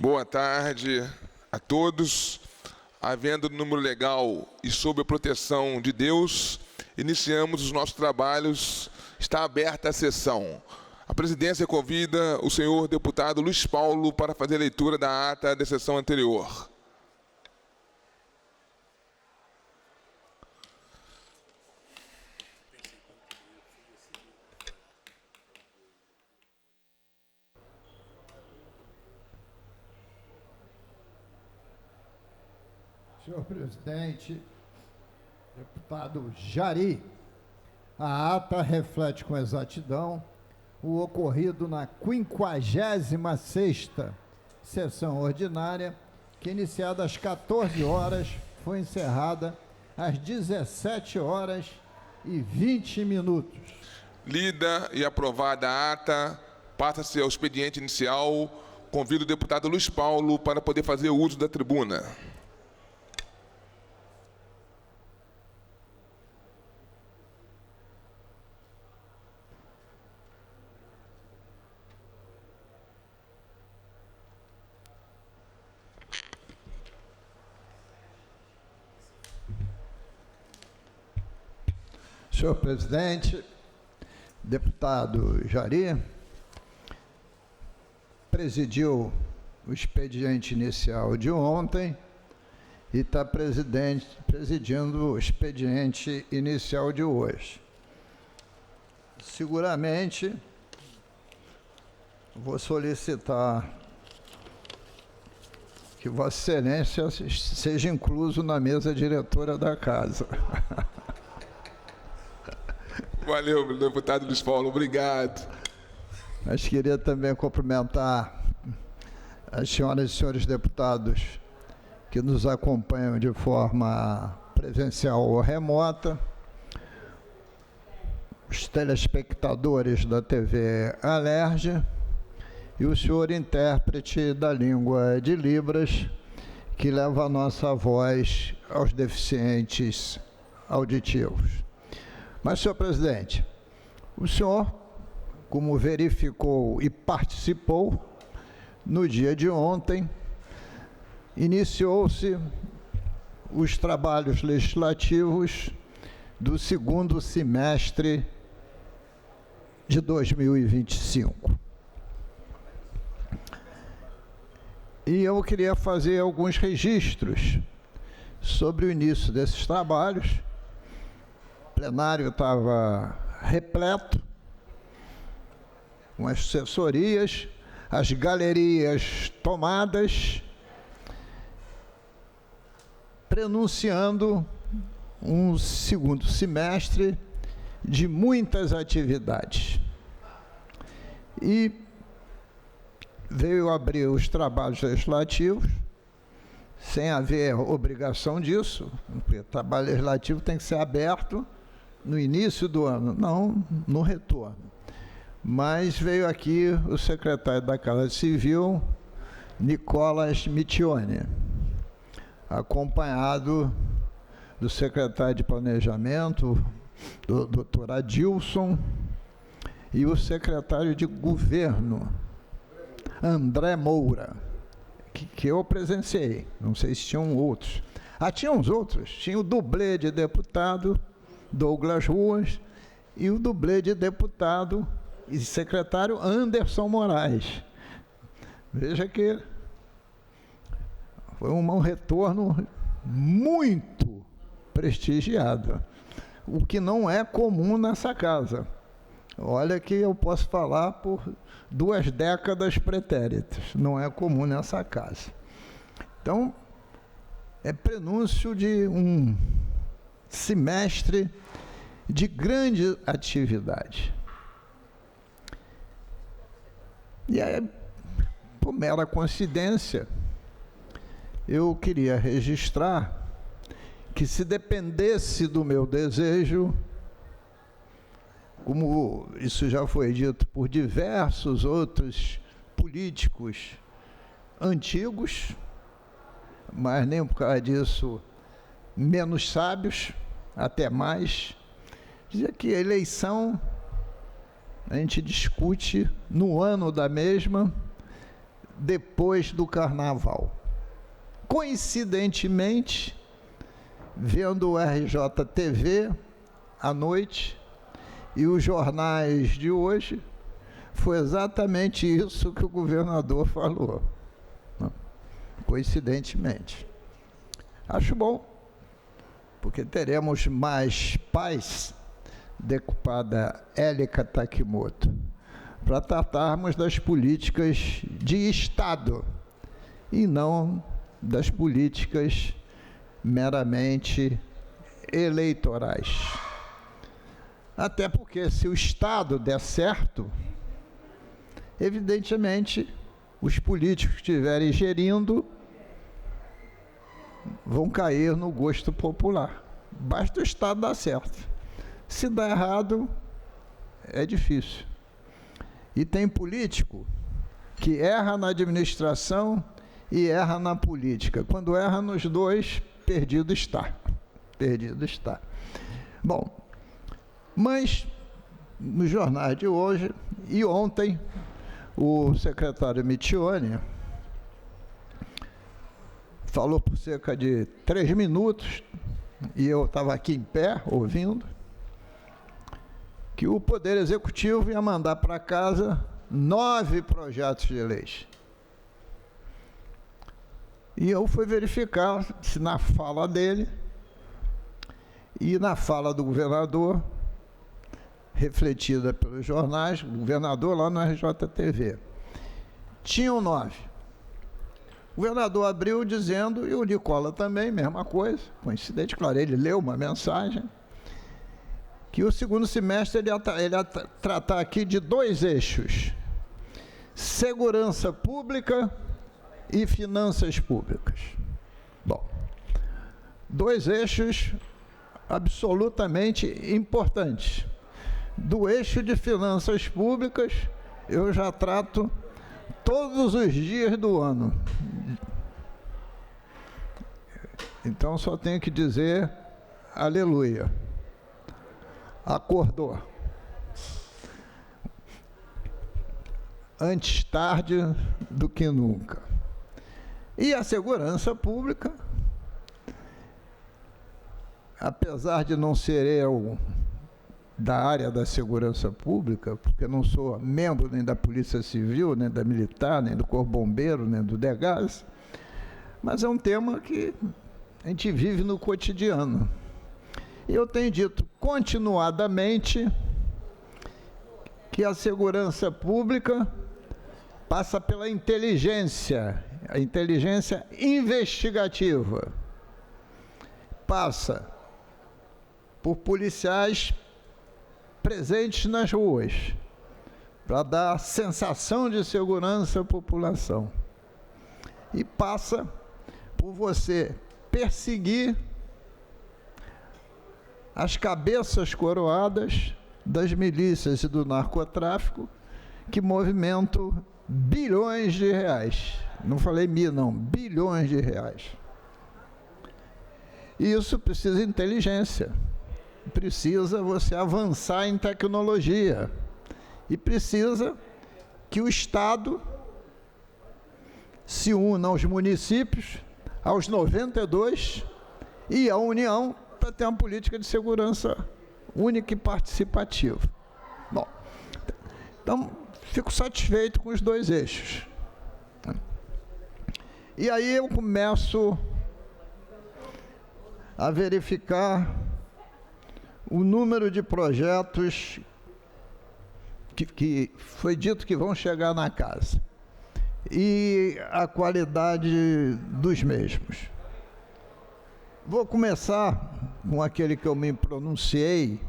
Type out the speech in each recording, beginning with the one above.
Boa tarde a todos. Havendo número legal e sob a proteção de Deus, iniciamos os nossos trabalhos. Está aberta a sessão. A presidência convida o senhor deputado Luiz Paulo para fazer a leitura da ata da sessão anterior. Senhor presidente, deputado Jari, a ata reflete com exatidão o ocorrido na 56ª sessão ordinária, que iniciada às 14 horas, foi encerrada às 17h20. Lida e aprovada a ata, passa-se ao expediente inicial. Convido o deputado Luiz Paulo para poder fazer uso da tribuna. Senhor presidente, deputado Jari, presidiu o expediente inicial de ontem e está presidindo o expediente inicial de hoje. Seguramente, vou solicitar que Vossa Excelência seja incluso na mesa diretora da casa. Valeu, deputado Luiz Paulo, obrigado. Mas queria também cumprimentar as senhoras e senhores deputados que nos acompanham de forma presencial ou remota, os telespectadores da TV Alerj e o senhor intérprete da língua de Libras, que leva a nossa voz aos deficientes auditivos. Mas, senhor presidente, o senhor, como verificou e participou, no dia de ontem, iniciou-se os trabalhos legislativos do segundo semestre de 2025. E eu queria fazer alguns registros sobre o início desses trabalhos. O plenário estava repleto, com as assessorias, as galerias tomadas, prenunciando um segundo semestre de muitas atividades. E veio abrir os trabalhos legislativos, sem haver obrigação disso, porque o trabalho legislativo tem que ser aberto no início do ano, não no retorno. Mas veio aqui o secretário da Casa Civil, Nicolas Miccioni, acompanhado do secretário de Planejamento, do doutor Adilson, e o secretário de Governo, André Moura, que eu presenciei. Não sei se tinham outros. Tinha uns outros. Tinha o dublê de deputado, Douglas Ruas, e o dublê de deputado e secretário Anderson Moraes. Veja que foi um retorno muito prestigiado, o que não é comum nessa casa. Olha que eu posso falar por 2 décadas pretéritas, não é comum nessa casa. Então, é prenúncio de um semestre de grande atividade. E aí, por mera coincidência, eu queria registrar que, se dependesse do meu desejo, como isso já foi dito por diversos outros políticos antigos, mas nem por causa disso menos sábios, até mais, dizia que a eleição a gente discute no ano da mesma, depois do Carnaval. Coincidentemente, vendo o RJTV à noite e os jornais de hoje, foi exatamente isso que o governador falou. Coincidentemente. Acho bom, porque teremos mais paz, deputada Élica Takimoto, para tratarmos das políticas de Estado e não das políticas meramente eleitorais. Até porque, se o Estado der certo, evidentemente, os políticos que estiverem gerindo vão cair no gosto popular. Basta o Estado dar certo. Se dá errado, é difícil. E tem político que erra na administração e erra na política. Quando erra nos dois, perdido está. Perdido está. Bom, mas nos jornais de hoje e ontem, o secretário Michione falou por cerca de 3 minutos, e eu estava aqui em pé, ouvindo, que o Poder Executivo ia mandar para casa 9 projetos de leis. E eu fui verificar se na fala dele e na fala do governador, refletida pelos jornais, o governador lá no RJTV, tinham 9. O governador abriu dizendo, e o Nicola também, mesma coisa, coincidente, claro, ele leu uma mensagem, que o segundo semestre ele ia tratar aqui de 2 eixos: segurança pública e finanças públicas. Bom, 2 eixos absolutamente importantes. Do eixo de finanças públicas, eu já trato todos os dias do ano. Então, só tenho que dizer aleluia. Acordou. Antes tarde do que nunca. E a segurança pública, apesar de não ser eu da área da segurança pública, porque não sou membro nem da Polícia Civil, nem da Militar, nem do Corpo Bombeiro, nem do DEGAS, mas é um tema que a gente vive no cotidiano. E eu tenho dito continuadamente que a segurança pública passa pela inteligência, a inteligência investigativa, passa por policiais presentes nas ruas, para dar sensação de segurança à população. E passa por você perseguir as cabeças coroadas das milícias e do narcotráfico que movimentam bilhões de reais. Não falei mil, não, bilhões de reais. E isso precisa de inteligência. Precisa você avançar em tecnologia e precisa que o Estado se una aos municípios, aos 92 e à União para ter uma política de segurança única e participativa. Bom, então fico satisfeito com os 2 eixos. E aí eu começo a verificar o número de projetos que foi dito que vão chegar na casa e a qualidade dos mesmos. Vou começar com aquele que eu me pronunciei.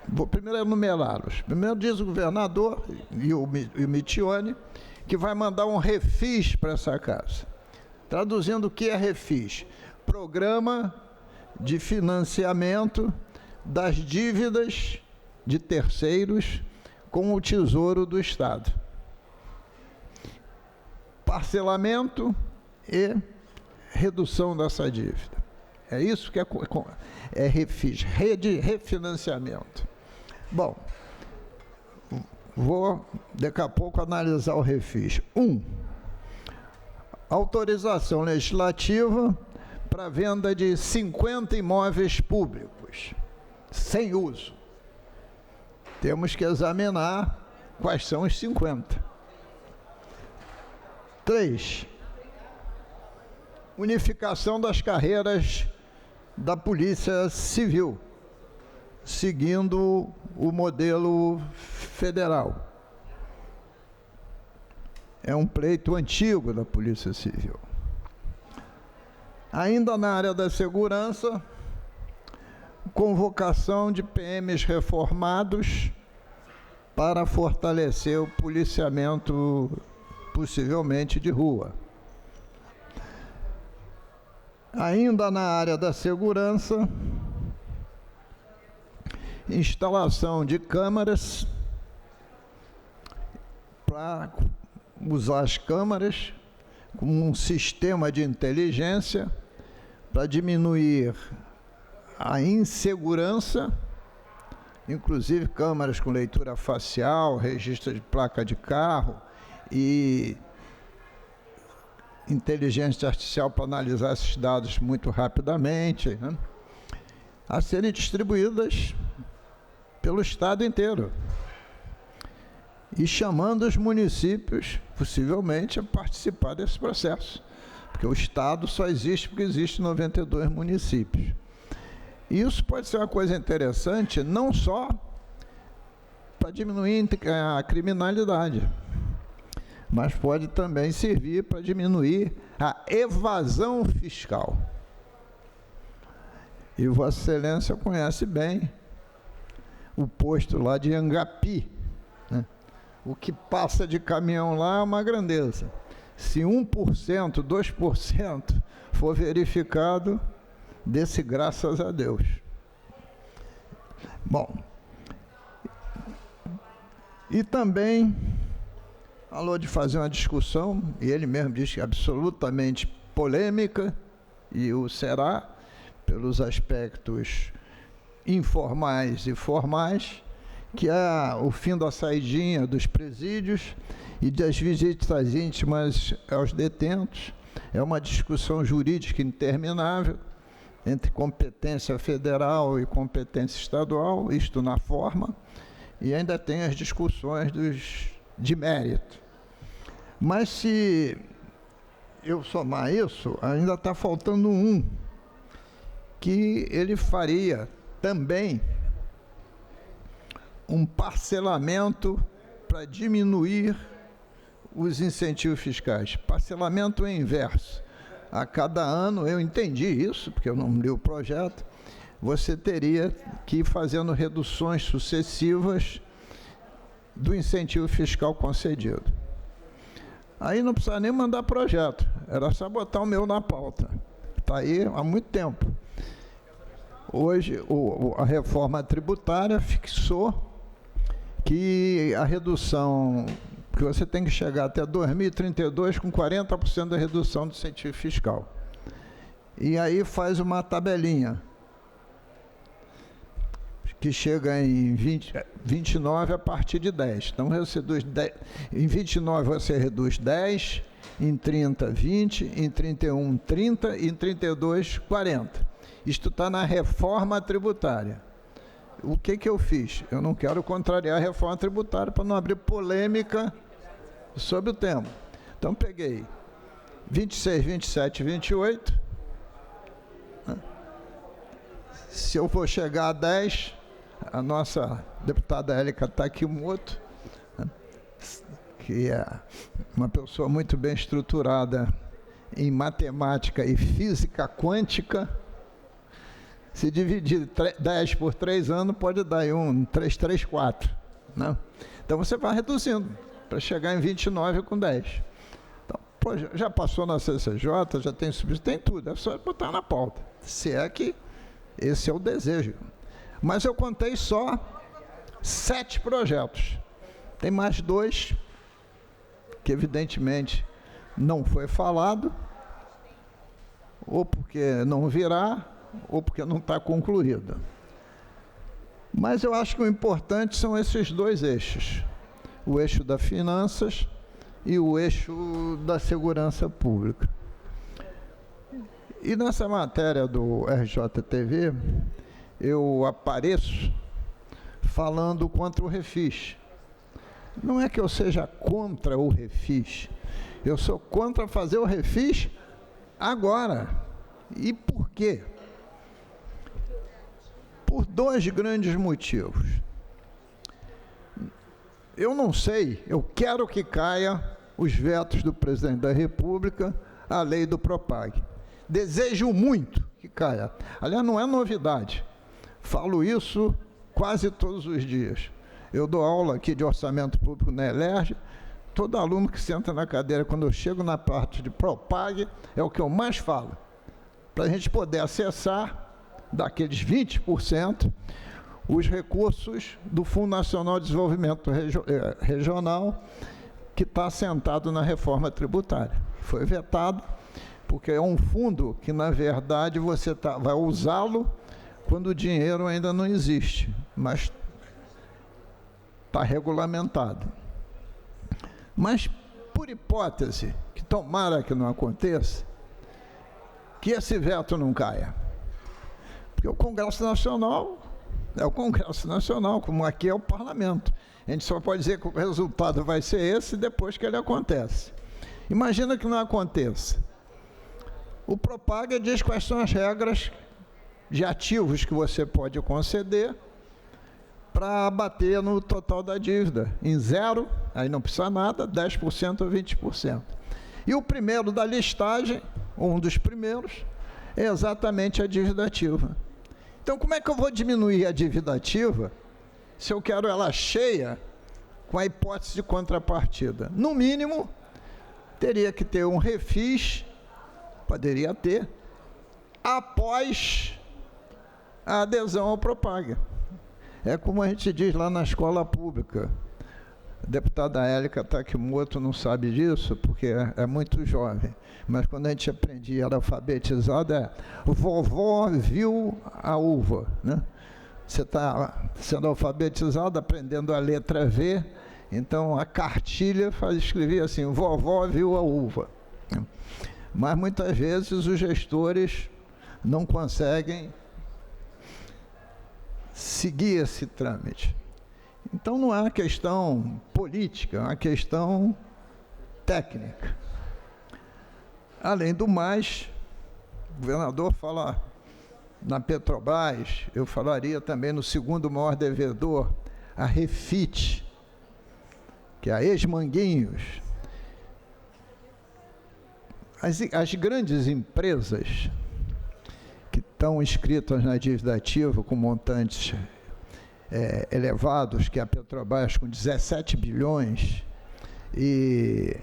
Vou primeiro enumerá-los. Primeiro diz o governador e o Michione que vai mandar um refis para essa casa. Traduzindo, o que é refis? Programa de financiamento das dívidas de terceiros com o Tesouro do Estado. Parcelamento e redução dessa dívida. É isso que é refis, refinanciamento. Bom, vou daqui a pouco analisar o refis. Autorização legislativa para venda de 50 imóveis públicos sem uso. Temos que examinar quais são os 50. 3. Unificação das carreiras da Polícia Civil, seguindo o modelo federal. É um pleito antigo da Polícia Civil. Ainda na área da segurança, convocação de PMs reformados para fortalecer o policiamento, possivelmente de rua. Ainda na área da segurança, instalação de câmaras para usar as câmaras como um sistema de inteligência para diminuir a insegurança, inclusive câmaras com leitura facial, registro de placa de carro e inteligência artificial para analisar esses dados muito rapidamente, né? A serem distribuídas pelo Estado inteiro e chamando os municípios, possivelmente, a participar desse processo, porque o Estado só existe porque existem 92 municípios. E isso pode ser uma coisa interessante, não só para diminuir a criminalidade, mas pode também servir para diminuir a evasão fiscal. E Vossa Excelência conhece bem o posto lá de Angapi, né? O que passa de caminhão lá é uma grandeza. Se 1%, 2% for verificado, desse graças a Deus. Bom, e também falou de fazer uma discussão, e ele mesmo disse que é absolutamente polêmica, e o será, pelos aspectos informais e formais, que é o fim da saidinha dos presídios e das visitas íntimas aos detentos. É uma discussão jurídica interminável entre competência federal e competência estadual, isto na forma, e ainda tem as discussões de mérito. Mas se eu somar isso, ainda está faltando um, que ele faria também um parcelamento para diminuir os incentivos fiscais. Parcelamento é inverso. A cada ano, eu entendi isso, porque eu não li o projeto, você teria que ir fazendo reduções sucessivas do incentivo fiscal concedido. Aí não precisa nem mandar projeto, era só botar o meu na pauta. Está aí há muito tempo. Hoje, a reforma tributária fixou que a redução, que você tem que chegar até 2032 com 40% da redução do incentivo fiscal. E aí faz uma tabelinha, que chega em 29 a partir de 10. Então, você reduz 10, em 29 você reduz 10, em 30, 20, em 31, 30 e em 32, 40. Isto está na reforma tributária. O que eu fiz? Eu não quero contrariar a reforma tributária para não abrir polêmica sobre o tema. Então, peguei 26, 27 e 28. Se eu for chegar a 10, a nossa deputada Élica está aqui, um outro, que é uma pessoa muito bem estruturada em matemática e física quântica. Se dividir 10 por 3 anos, pode dar aí 3, 3, 4. Né? Então, você vai reduzindo para chegar em 29 com 10. Então, pô, já passou na CCJ, já tem subsídio, tem tudo. É só botar na pauta. Se é que esse é o desejo. Mas eu contei só 7 projetos. Tem mais 2 que, evidentemente, não foi falado, ou porque não virá, ou porque não está concluída. Mas eu acho que o importante são esses 2 eixos. o eixo das finanças e o eixo da segurança pública. E nessa matéria do RJTV, eu apareço falando contra o Refis. Não é que eu seja contra o Refis, eu sou contra fazer o Refis agora. E por quê? Por dois grandes motivos. Eu não sei, eu quero que caia os vetos do presidente da República à lei do Propag. Desejo muito que caia. Aliás, não é novidade. Falo isso quase todos os dias. Eu dou aula aqui de orçamento público na ELERJ. Todo aluno que senta na cadeira, quando eu chego na parte de Propag, é o que eu mais falo. Para a gente poder acessar, daqueles 20%, os recursos do Fundo Nacional de Desenvolvimento Regional, que está assentado na reforma tributária. Foi vetado, porque é um fundo que, na verdade, você vai usá-lo quando o dinheiro ainda não existe, mas está regulamentado. Mas, por hipótese, que tomara que não aconteça, que esse veto não caia. Porque o Congresso Nacional é o Congresso Nacional, como aqui é o Parlamento. A gente só pode dizer que o resultado vai ser esse depois que ele acontece. Imagina que não aconteça. O Propag diz quais são as regras de ativos que você pode conceder para bater no total da dívida. Em 0, aí não precisa nada, 10% ou 20%. E o primeiro da listagem, um dos primeiros, é exatamente a dívida ativa. Então, como é que eu vou diminuir a dívida ativa se eu quero ela cheia com a hipótese de contrapartida? No mínimo, teria que ter um refis, poderia ter, após a adesão ao Propag. É como a gente diz lá na escola pública. A deputada Élica Takimoto não sabe disso, porque é muito jovem. Mas quando a gente aprendia, era alfabetizado, vovó viu a uva, né? Você está sendo alfabetizado, aprendendo a letra V, então a cartilha escrevia assim, vovó viu a uva. Mas muitas vezes os gestores não conseguem seguir esse trâmite. Então não é uma questão política, é uma questão técnica. Além do mais, o governador fala na Petrobras, eu falaria também no segundo maior devedor, a Refit, que é a ex-Manguinhos. As grandes empresas que estão inscritas na dívida ativa com montantes elevados, que é a Petrobras com 17 bilhões e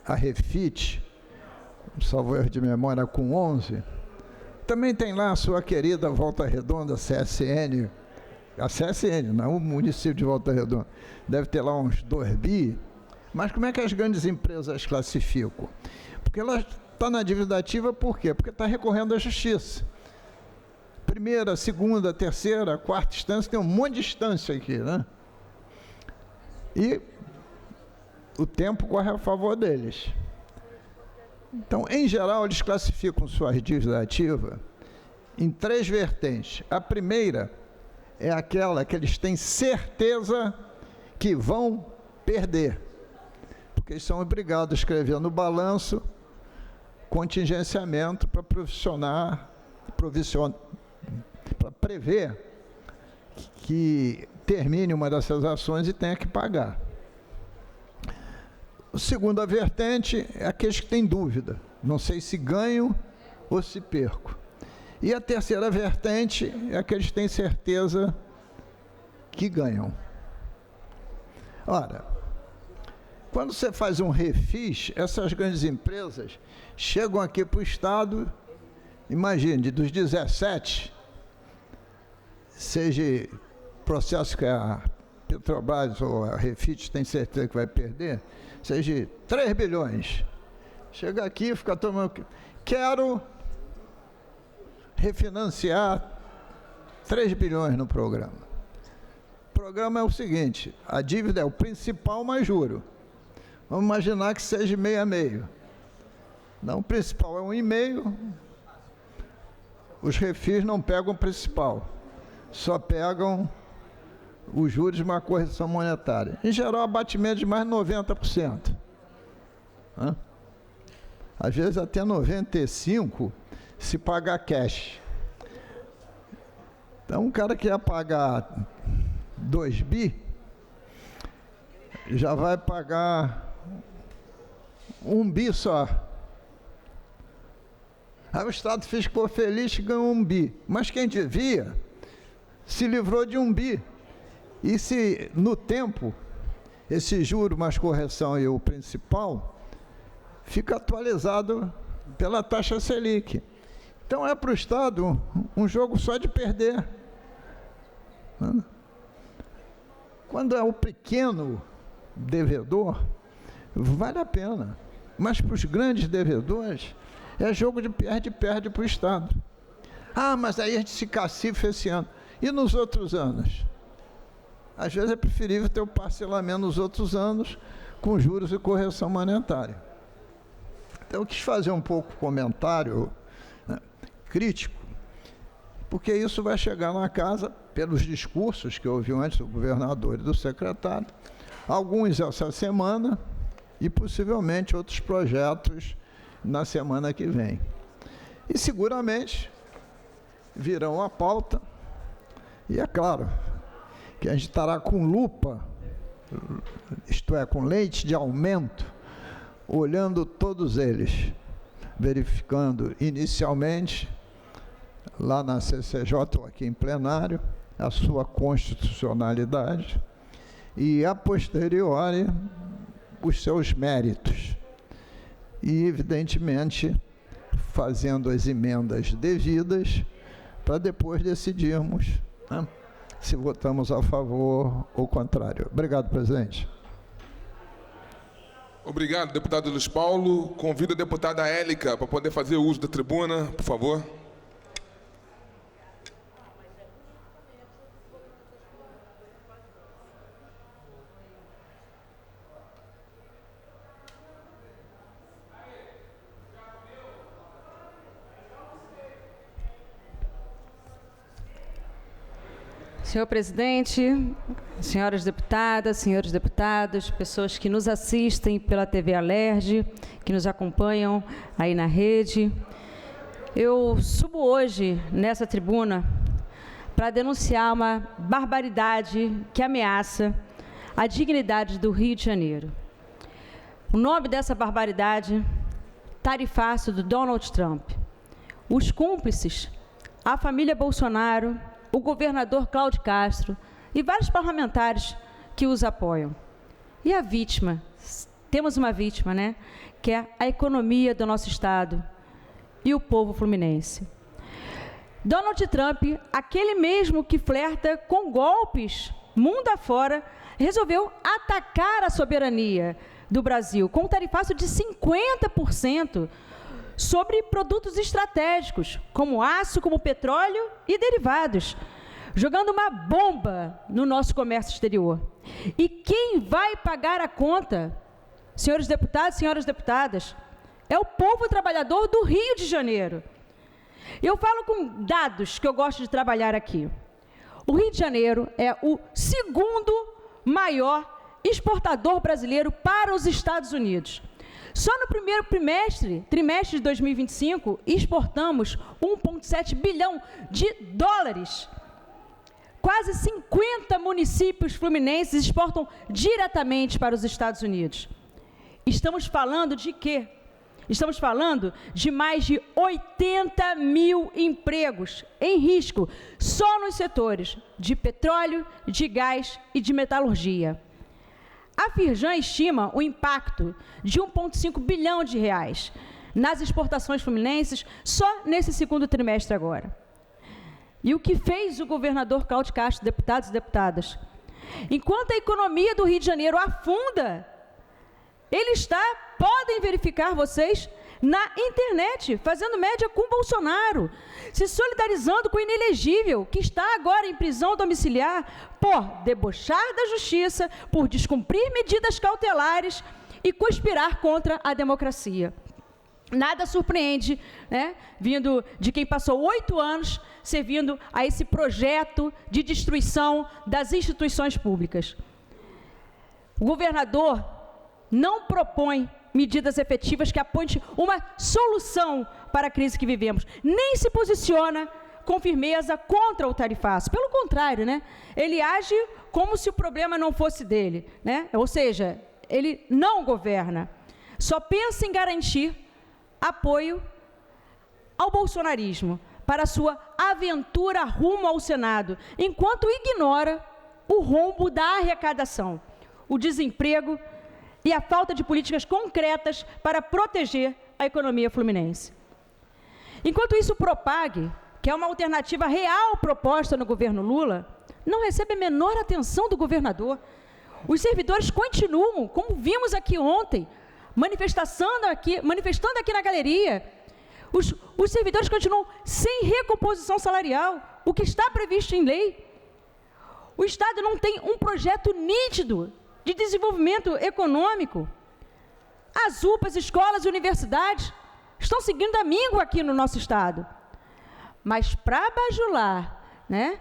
a Refit, salvo erro de memória, com 11, também tem lá a sua querida Volta Redonda, CSN, a CSN, não o município de Volta Redonda, deve ter lá uns 2 bi, mas como é que as grandes empresas classificam? Porque ela está na dívida ativa, por quê? Porque está recorrendo à justiça. Primeira, segunda, terceira, quarta instância, tem um monte de instância aqui, né? E o tempo corre a favor deles. Então, em geral, eles classificam suas dívidas ativas em 3 vertentes. A primeira é aquela que eles têm certeza que vão perder, porque eles são obrigados a escrever no balanço contingenciamento para para prever que termine uma dessas ações e tenha que pagar. A segunda vertente é aqueles que têm dúvida, não sei se ganho ou se perco. E a terceira vertente é aqueles que têm certeza que ganham. Ora, quando você faz um refis, essas grandes empresas chegam aqui para o Estado, imagine, dos 17, seja processo que a Petrobras ou a Refit tem certeza que vai perder, seja 3 bilhões. Chega aqui e fica tomando... Quero refinanciar 3 bilhões no programa. O programa é o seguinte, a dívida é o principal mais juro. Vamos imaginar que seja meio a meio. Não, o principal é 1,5. Os refis não pegam o principal, só pegam os juros de uma correção monetária. Em geral, abatimento de mais de 90%. Às vezes até 95% se pagar cash. Então, um cara que ia pagar 2 bi, já vai pagar 1 bi só. Aí o Estado ficou feliz e ganhou 1 bi. Mas quem devia se livrou de 1 bi. E se, no tempo, esse juro mais correção e o principal, fica atualizado pela taxa Selic. Então é para o Estado um jogo só de perder. Quando é o pequeno devedor, vale a pena. Mas para os grandes devedores, é jogo de perde para o Estado. Ah, mas aí a gente se cacifa esse ano. E nos outros anos? Às vezes é preferível ter o parcelamento nos outros anos, com juros e correção monetária. Então eu quis fazer um pouco comentário, né, crítico, porque isso vai chegar na casa pelos discursos que eu ouvi antes do governador e do secretário, alguns essa semana e possivelmente outros projetos na semana que vem. E seguramente virão a pauta, e é claro que a gente estará com lupa, isto é, com lente de aumento, olhando todos eles, verificando inicialmente, lá na CCJ ou aqui em plenário, a sua constitucionalidade e, a posteriori, os seus méritos. E, evidentemente, fazendo as emendas devidas para depois decidirmos, né, se votamos a favor ou contrário. Obrigado, presidente. Obrigado, deputado Luiz Paulo. Convido a deputada Élica para poder fazer uso da tribuna, por favor. Senhor presidente, senhoras deputadas, senhores deputados, pessoas que nos assistem pela TV Alerj, que nos acompanham aí na rede, eu subo hoje nessa tribuna para denunciar uma barbaridade que ameaça a dignidade do Rio de Janeiro. O nome dessa barbaridade, tarifaço do Donald Trump. Os cúmplices, a família Bolsonaro, o governador Cláudio Castro e vários parlamentares que os apoiam. E a vítima? Temos uma vítima, né? Que é a economia do nosso Estado e o povo fluminense. Donald Trump, aquele mesmo que flerta com golpes mundo afora, resolveu atacar a soberania do Brasil com um tarifaço de 50% sobre produtos estratégicos, como aço, como petróleo e derivados, jogando uma bomba no nosso comércio exterior. E quem vai pagar a conta, senhores deputados e senhoras deputadas, é o povo trabalhador do Rio de Janeiro. Eu falo com dados que eu gosto de trabalhar aqui. O Rio de Janeiro é o segundo maior exportador brasileiro para os Estados Unidos. Só no primeiro trimestre de 2025, exportamos 1,7 bilhão de dólares. Quase 50 municípios fluminenses exportam diretamente para os Estados Unidos. Estamos falando de quê? Estamos falando de mais de 80 mil empregos em risco, só nos setores de petróleo, de gás e de metalurgia. A Firjan estima o impacto de 1,5 bilhão de reais nas exportações fluminenses só nesse segundo trimestre agora. E o que fez o governador Cláudio Castro, deputados e deputadas? Enquanto a economia do Rio de Janeiro afunda, ele está, podem verificar vocês, na internet, fazendo média com Bolsonaro, se solidarizando com o inelegível, que está agora em prisão domiciliar por debochar da justiça, por descumprir medidas cautelares e conspirar contra a democracia. Nada surpreende, né, vindo de quem passou 8 anos servindo a esse projeto de destruição das instituições públicas. O governador não propõe medidas efetivas que aponte uma solução para a crise que vivemos, nem se posiciona com firmeza contra o tarifaço. Pelo contrário, né, ele age como se o problema não fosse dele, né? Ou seja, ele não governa, só pensa em garantir apoio ao bolsonarismo para sua aventura rumo ao Senado, enquanto ignora o rombo da arrecadação, o desemprego e a falta de políticas concretas para proteger a economia fluminense. Enquanto isso, o Propag, que é uma alternativa real proposta no governo Lula, não recebe a menor atenção do governador. Os servidores continuam, como vimos aqui ontem, manifestando aqui na galeria. Os servidores continuam sem recomposição salarial, o que está previsto em lei. O Estado não tem um projeto nítido de desenvolvimento econômico. As UPAs, escolas e universidades estão seguindo a míngua aqui no nosso Estado. Mas para bajular, né,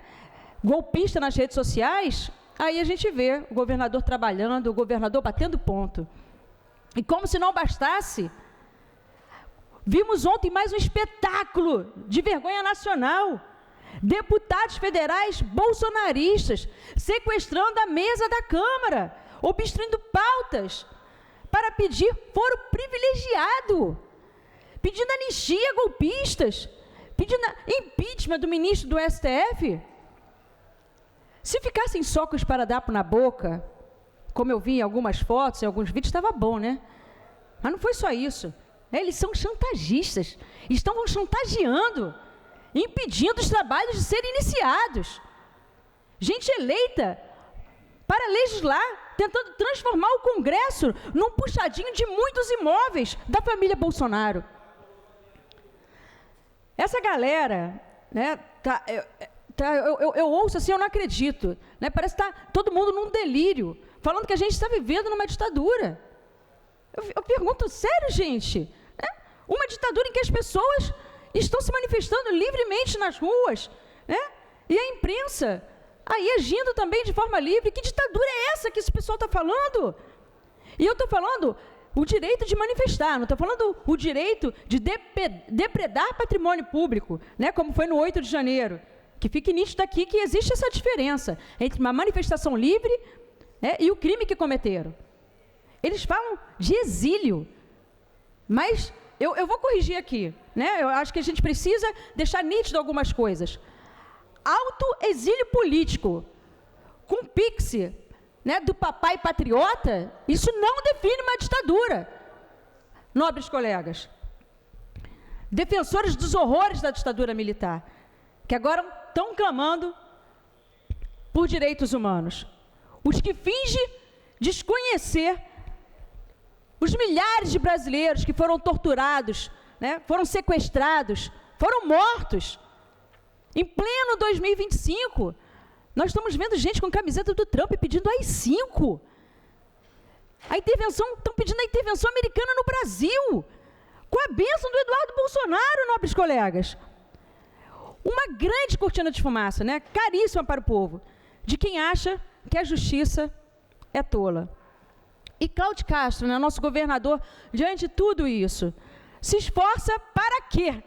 golpista nas redes sociais, aí a gente vê o governador trabalhando, o governador batendo ponto. E como se não bastasse, vimos ontem mais um espetáculo de vergonha nacional. Deputados federais bolsonaristas sequestrando a mesa da Câmara, obstruindo pautas para pedir foro privilegiado, pedindo anistia a golpistas, pedindo impeachment do ministro do STF. Se ficassem só com o esparadrapo na boca, como eu vi em algumas fotos, em alguns vídeos, estava bom, né? Mas não foi só isso. Eles são chantagistas, estão chantageando, impedindo os trabalhos de serem iniciados. Gente eleita para legislar, tentando transformar o Congresso num puxadinho de muitos imóveis da família Bolsonaro. Essa galera, né, eu ouço assim, eu não acredito, né, parece que está todo mundo num delírio, falando que a gente está vivendo numa ditadura. Eu pergunto, sério, gente? Né? Uma ditadura em que as pessoas estão se manifestando livremente nas ruas, né? E a imprensa aí agindo também de forma livre. Que ditadura é essa que esse pessoal está falando? E eu estou falando o direito de manifestar, não estou falando o direito de depredar patrimônio público, né? Como foi no 8 de janeiro. Que fique nítido aqui que existe essa diferença entre uma manifestação livre, né, e o crime que cometeram. Eles falam de exílio, mas eu vou corrigir aqui, né? Eu acho que a gente precisa deixar nítido algumas coisas. Autoexílio político, com pix, né, do papai patriota, isso não define uma ditadura. Nobres colegas, defensores dos horrores da ditadura militar, que agora estão clamando por direitos humanos. Os que fingem desconhecer os milhares de brasileiros que foram torturados, né, foram sequestrados, foram mortos. Em pleno 2025, nós estamos vendo gente com camiseta do Trump pedindo AI-5. Estão pedindo a intervenção americana no Brasil, com a bênção do Eduardo Bolsonaro, nobres colegas. Uma grande cortina de fumaça, né, caríssima para o povo, de quem acha que a justiça é tola. E Cláudio Castro, né, nosso governador, diante de tudo isso, se esforça para quê?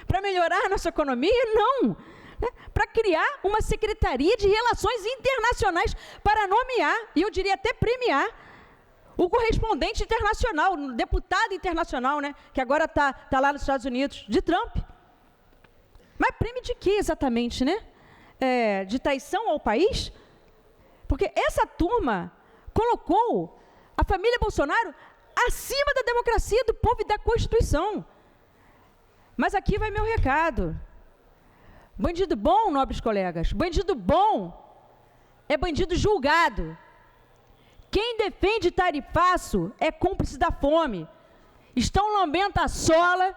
Para melhorar a nossa economia? Não. Né? Para criar uma Secretaria de Relações Internacionais para nomear, e eu diria até premiar, o correspondente internacional, o deputado internacional, né, que agora está lá nos Estados Unidos, de Trump. Mas prêmio de quê exatamente, né? De traição ao país? Porque essa turma colocou a família Bolsonaro acima da democracia, do povo e da Constituição. Mas aqui vai meu recado. Bandido bom, nobres colegas, bandido bom é bandido julgado. Quem defende tarifaço é cúmplice da fome. estão lambendo a sola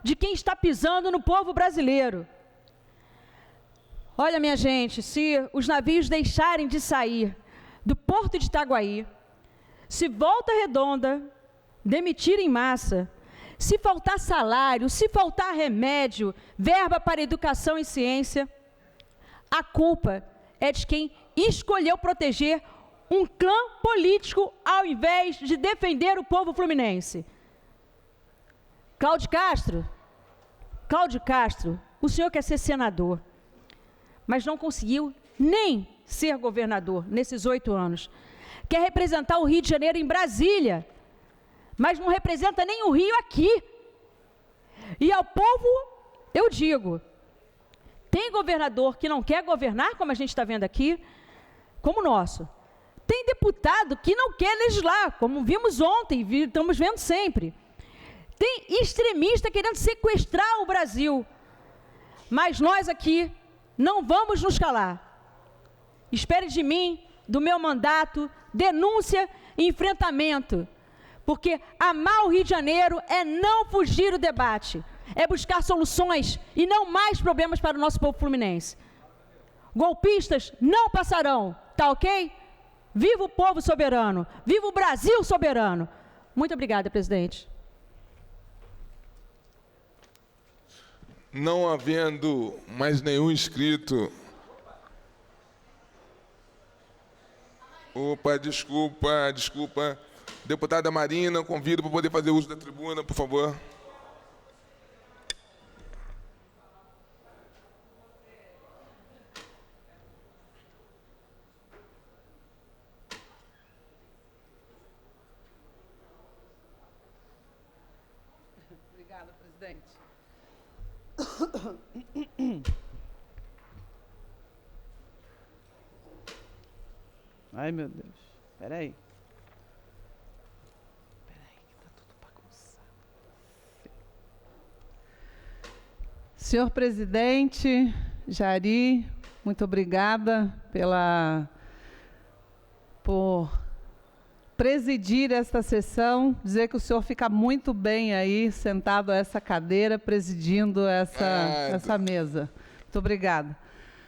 de quem está pisando no povo brasileiro. Olha, minha gente, se os navios deixarem de sair do porto de Itaguaí, se Volta Redonda demitir em massa, se faltar salário, se faltar remédio, verba para educação e ciência, a culpa é de quem escolheu proteger um clã político ao invés de defender o povo fluminense. Cláudio Castro, o senhor quer ser senador, mas não conseguiu nem ser governador nesses 8 anos. Quer representar o Rio de Janeiro em Brasília, mas não representa nem o Rio aqui. E ao povo, eu digo, tem governador que não quer governar, como a gente está vendo aqui, como o nosso. Tem deputado que não quer legislar, como vimos ontem, estamos vendo sempre. Tem extremista querendo sequestrar o Brasil. Mas nós aqui não vamos nos calar. Espere de mim, do meu mandato, denúncia e enfrentamento. Porque amar o Rio de Janeiro é não fugir do debate, é buscar soluções e não mais problemas para o nosso povo fluminense. Golpistas não passarão, tá ok? Viva o povo soberano, viva o Brasil soberano. Muito obrigada, presidente. Não havendo mais nenhum inscrito. Opa, desculpa. Deputada Marina, convido para poder fazer uso da tribuna, por favor. Obrigada, presidente. Ai, meu Deus. Espera aí. Que tá tudo bagunçado. Senhor presidente, Jari, muito obrigada por presidir esta sessão, dizer que o senhor fica muito bem aí, sentado a essa cadeira, presidindo essa mesa. Muito obrigada.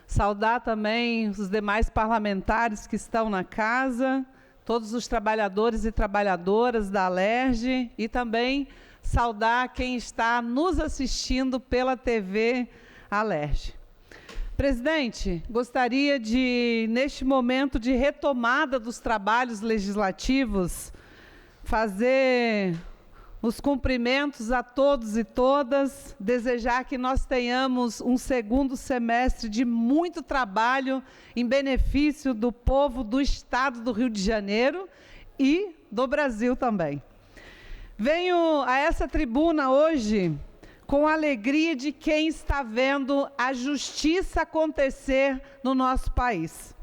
Saudar também os demais parlamentares que estão na casa, todos os trabalhadores e trabalhadoras da Alerj, e também saudar quem está nos assistindo pela TV Alerj. Presidente, gostaria de, neste momento de retomada dos trabalhos legislativos, fazer os cumprimentos a todos e todas, desejar que nós tenhamos um segundo semestre de muito trabalho em benefício do povo do Estado do Rio de Janeiro e do Brasil também. Venho a essa tribuna hoje com a alegria de quem está vendo a justiça acontecer no nosso país.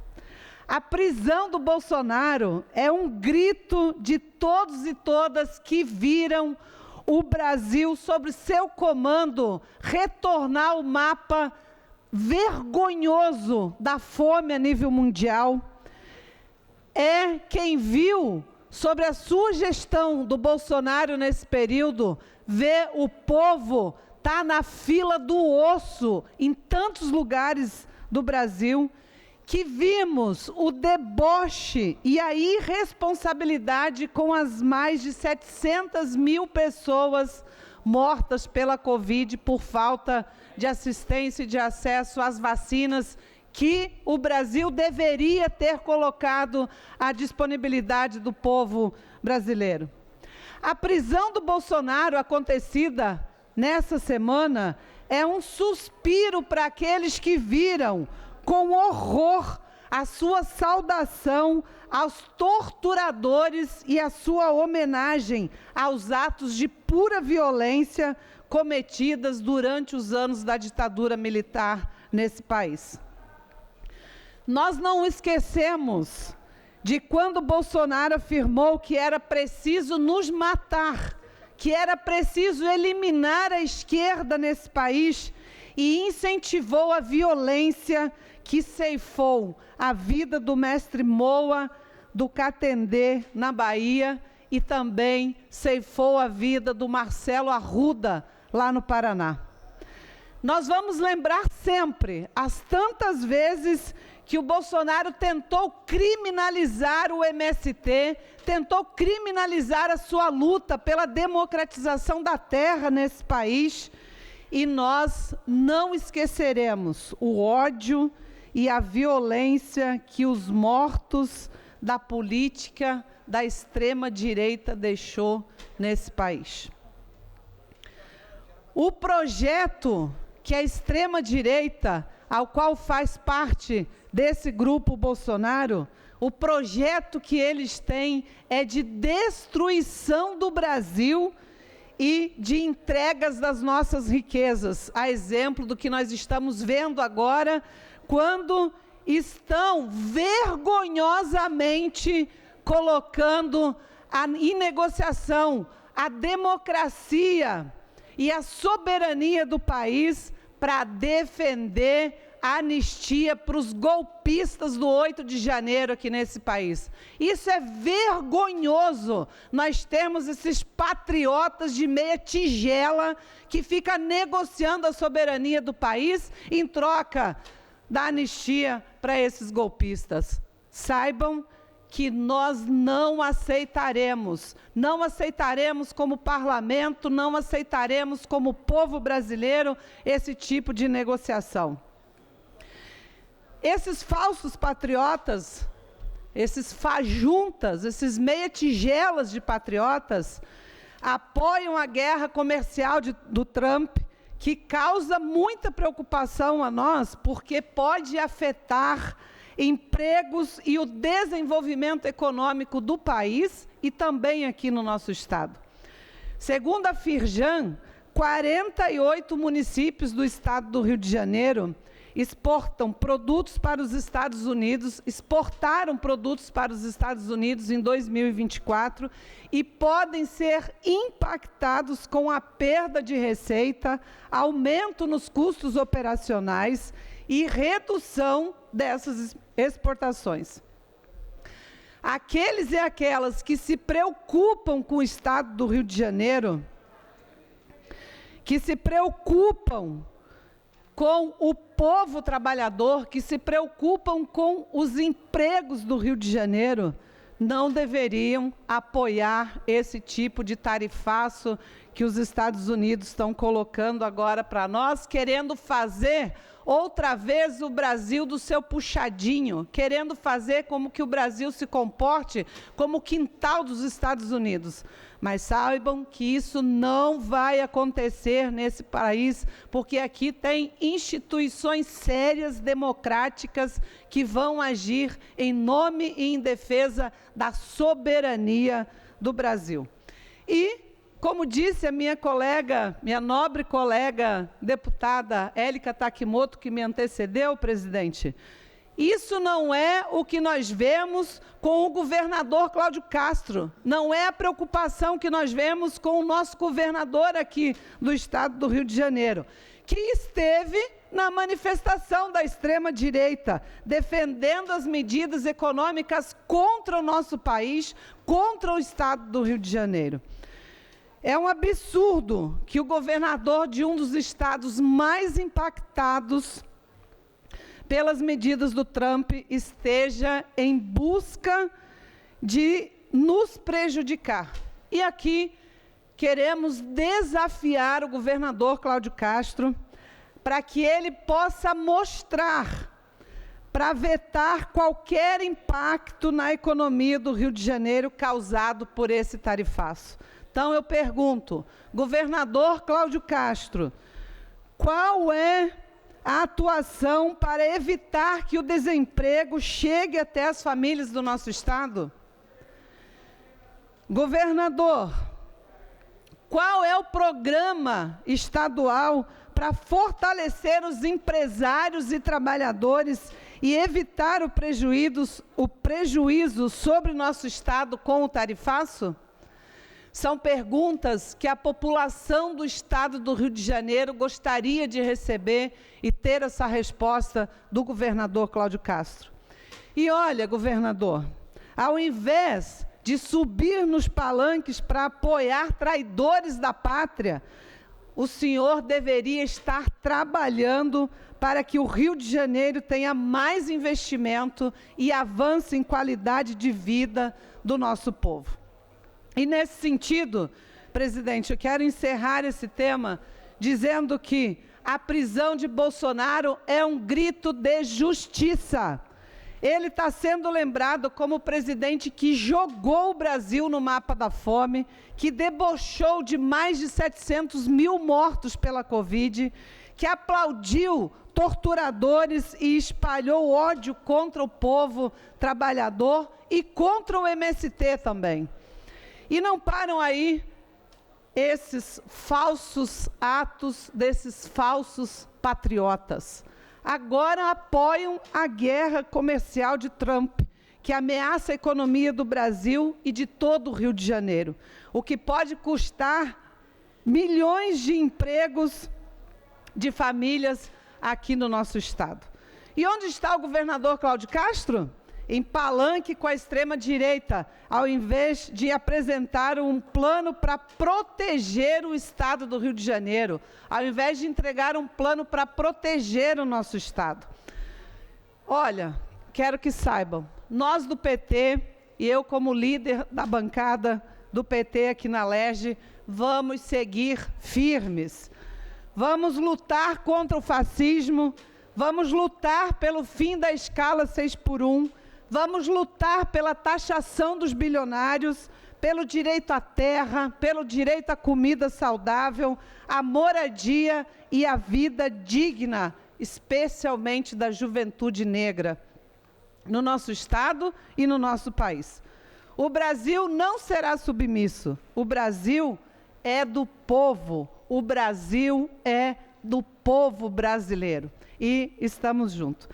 A prisão do Bolsonaro é um grito de todos e todas que viram o Brasil, sob seu comando, retornar ao mapa vergonhoso da fome a nível mundial. É quem viu, sobre a sua gestão do Bolsonaro nesse período, ver o povo estar na fila do osso em tantos lugares do Brasil, que vimos o deboche e a irresponsabilidade com as mais de 700 mil pessoas mortas pela Covid por falta de assistência e de acesso às vacinas que o Brasil deveria ter colocado à disponibilidade do povo brasileiro. A prisão do Bolsonaro acontecida nessa semana é um suspiro para aqueles que viram com horror a sua saudação aos torturadores e a sua homenagem aos atos de pura violência cometidas durante os anos da ditadura militar nesse país. Nós não esquecemos de quando Bolsonaro afirmou que era preciso nos matar, que era preciso eliminar a esquerda nesse país e incentivou a violência que ceifou a vida do mestre Moa, do Catendê, na Bahia, e também ceifou a vida do Marcelo Arruda, lá no Paraná. Nós vamos lembrar sempre as tantas vezes que o Bolsonaro tentou criminalizar o MST, tentou criminalizar a sua luta pela democratização da terra nesse país, e nós não esqueceremos o ódio e a violência que os mortos da política da extrema-direita deixou nesse país. O projeto que a extrema-direita, ao qual faz parte desse grupo Bolsonaro, o projeto que eles têm é de destruição do Brasil e de entregas das nossas riquezas, a exemplo do que nós estamos vendo agora, quando estão vergonhosamente colocando em negociação a democracia e a soberania do país para defender a anistia para os golpistas do 8 de janeiro aqui nesse país. Isso é vergonhoso, nós temos esses patriotas de meia tigela que ficam negociando a soberania do país em troca da anistia para esses golpistas. Saibam que nós não aceitaremos como parlamento, não aceitaremos como povo brasileiro esse tipo de negociação. Esses falsos patriotas, esses fajuntas, esses meia-tigelas de patriotas, apoiam a guerra comercial do Trump, que causa muita preocupação a nós, porque pode afetar empregos e o desenvolvimento econômico do país e também aqui no nosso estado. Segundo a Firjan, 48 municípios do estado do Rio de Janeiro exportaram produtos para os Estados Unidos em 2024 e podem ser impactados com a perda de receita, aumento nos custos operacionais e redução dessas exportações. Aqueles e aquelas que se preocupam com o estado do Rio de Janeiro, que se preocupam com o povo trabalhador, que se preocupam com os empregos do Rio de Janeiro, não deveriam apoiar esse tipo de tarifaço que os Estados Unidos estão colocando agora para nós, querendo fazer outra vez o Brasil do seu puxadinho, querendo fazer como que o Brasil se comporte como o quintal dos Estados Unidos. Mas saibam que isso não vai acontecer nesse país, porque aqui tem instituições sérias, democráticas, que vão agir em nome e em defesa da soberania do Brasil. E, como disse a minha nobre colega deputada Élica Takimoto, que me antecedeu, presidente, isso não é o que nós vemos com o governador Cláudio Castro, não é a preocupação que nós vemos com o nosso governador aqui do estado do Rio de Janeiro, que esteve na manifestação da extrema-direita, defendendo as medidas econômicas contra o nosso país, contra o estado do Rio de Janeiro. É um absurdo que o governador de um dos estados mais impactados pelas medidas do Trump esteja em busca de nos prejudicar. E aqui queremos desafiar o governador Cláudio Castro para que ele possa mostrar, para vetar qualquer impacto na economia do Rio de Janeiro causado por esse tarifaço. Então eu pergunto, governador Cláudio Castro, qual é a atuação para evitar que o desemprego chegue até as famílias do nosso estado? Governador, qual é o programa estadual para fortalecer os empresários e trabalhadores e evitar o prejuízo sobre o nosso estado com o tarifaço? São perguntas que a população do estado do Rio de Janeiro gostaria de receber e ter essa resposta do governador Cláudio Castro. E olha, governador, ao invés de subir nos palanques para apoiar traidores da pátria, o senhor deveria estar trabalhando para que o Rio de Janeiro tenha mais investimento e avance em qualidade de vida do nosso povo. E nesse sentido, presidente, eu quero encerrar esse tema dizendo que a prisão de Bolsonaro é um grito de justiça. Ele está sendo lembrado como o presidente que jogou o Brasil no mapa da fome, que debochou de mais de 700 mil mortos pela Covid, que aplaudiu torturadores e espalhou ódio contra o povo trabalhador e contra o MST também. E não param aí esses falsos atos desses falsos patriotas. Agora apoiam a guerra comercial de Trump, que ameaça a economia do Brasil e de todo o Rio de Janeiro, o que pode custar milhões de empregos de famílias aqui no nosso estado. E onde está o governador Cláudio Castro? Em palanque com a extrema-direita, ao invés de apresentar um plano para proteger o estado do Rio de Janeiro, ao invés de entregar um plano para proteger o nosso estado. Olha, quero que saibam, nós do PT, e eu como líder da bancada do PT aqui na LERJ, vamos seguir firmes. Vamos lutar contra o fascismo, vamos lutar pelo fim da escala 6x1, vamos lutar pela taxação dos bilionários, pelo direito à terra, pelo direito à comida saudável, à moradia e à vida digna, especialmente da juventude negra, no nosso estado e no nosso país. O Brasil não será submisso. O Brasil é do povo. O Brasil é do povo brasileiro. E estamos juntos.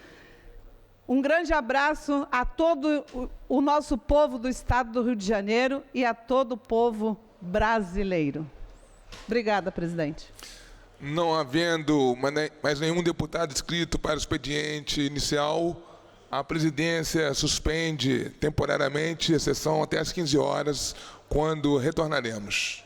Um grande abraço a todo o nosso povo do estado do Rio de Janeiro e a todo o povo brasileiro. Obrigada, presidente. Não havendo mais nenhum deputado inscrito para o expediente inicial, a presidência suspende temporariamente a sessão até às 15 horas, quando retornaremos.